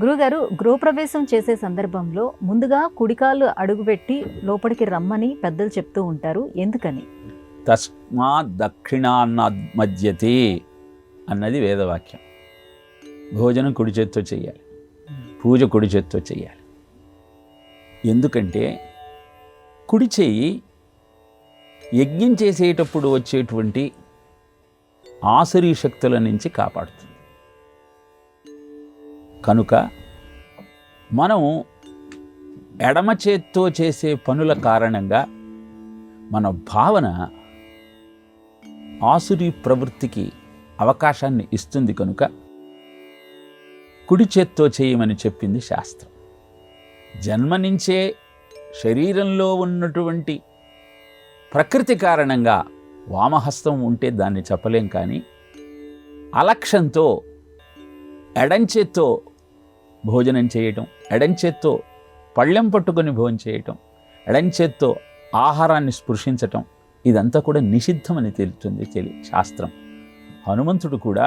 గురుగారు, గృహప్రవేశం చేసే సందర్భంలో ముందుగా కుడికాలు అడుగుపెట్టి లోపలికి రమ్మని పెద్దలు చెప్తూ ఉంటారు. ఎందుకని? తస్మా దక్షిణాన్నమధ్యతే అన్నది వేదవాక్యం. భోజనం కుడి చేత్తో చేయాలి, పూజ కుడి చేత్తో చేయాలి. ఎందుకంటే కుడి చేయి యజ్ఞం చేసేటప్పుడు వచ్చేటువంటి ఆసురీ శక్తుల నుంచి కాపాడుతుంది. కనుక మనం ఎడమ చేత్తో చేసే పనుల కారణంగా మన భావన ఆసురీ ప్రవృత్తికి అవకాశాన్ని ఇస్తుంది. కనుక కుడి చేత్తో చేయమని చెప్పింది శాస్త్రం. జన్మనించే శరీరంలో ఉన్నటువంటి ప్రకృతి కారణంగా వామహస్తం ఉంటే దాన్ని చెప్పలేం. కానీ అలక్ష్యంతో ఎడంచేత్తో భోజనం చేయటం, ఎడంచేత్తో పళ్ళెం పట్టుకొని భోజనం చేయటం, ఎడంచేత్తో ఆహారాన్ని స్పృశించటం, ఇదంతా కూడా నిషిద్ధమని తెలుస్తుంది శాస్త్రం. హనుమంతుడు కూడా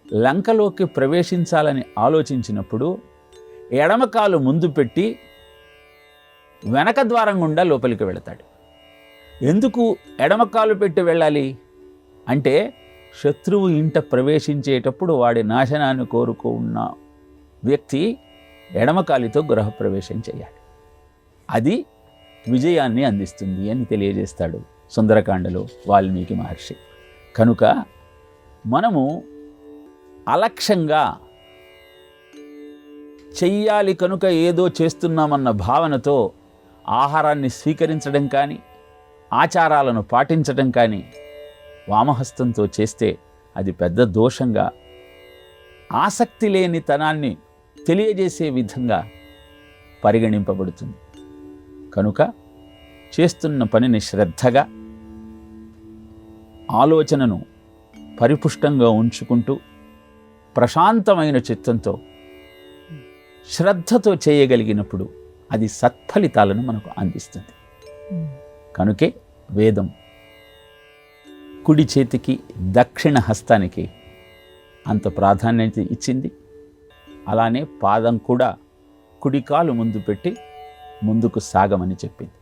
లంకలోకి ప్రవేశించాలని ఆలోచించినప్పుడు ఎడమకాలు ముందు పెట్టి వెనక ద్వారం గుండా లోపలికి వెళతాడు. ఎందుకు ఎడమకాలు పెట్టి వెళ్ళాలి అంటే, శత్రువు ఇంట ప్రవేశించేటప్పుడు వాడి నాశనాన్ని కోరుకున్న వ్యక్తి ఎడమకాలితో గృహప్రవేశం చేయాలి. అది విజయాన్ని అందిస్తుంది అని తెలియజేస్తాడు సుందరకాండలో వాల్మీకి మహర్షి. కనుక మనము అలక్ష్యంగా చెయ్యాలి కనుక ఏదో చేస్తున్నామన్న భావనతో ఆహారాన్ని స్వీకరించడం కానీ, ఆచారాలను పాటించడం కానీ వామహస్తంతో చేస్తే అది పెద్ద దోషంగా, ఆసక్తి లేని తనాన్ని తెలియజేసే విధంగా పరిగణింపబడుతుంది. కనుక చేస్తున్న పనిని శ్రద్ధగా, ఆలోచనను పరిపుష్టంగా ఉంచుకుంటూ ప్రశాంతమైన చిత్తంతో శ్రద్ధతో చేయగలిగినప్పుడు అది సత్ఫలితాలను మనకు అందిస్తుంది. కనుకే వేదం కుడి చేతికి దక్షిణ హస్తానికి అంత ప్రాధాన్యత ఇచ్చింది. అలానే పాదం కూడా కుడి కాలు ముందు పెట్టి ముందుకు సాగమని చెప్పింది.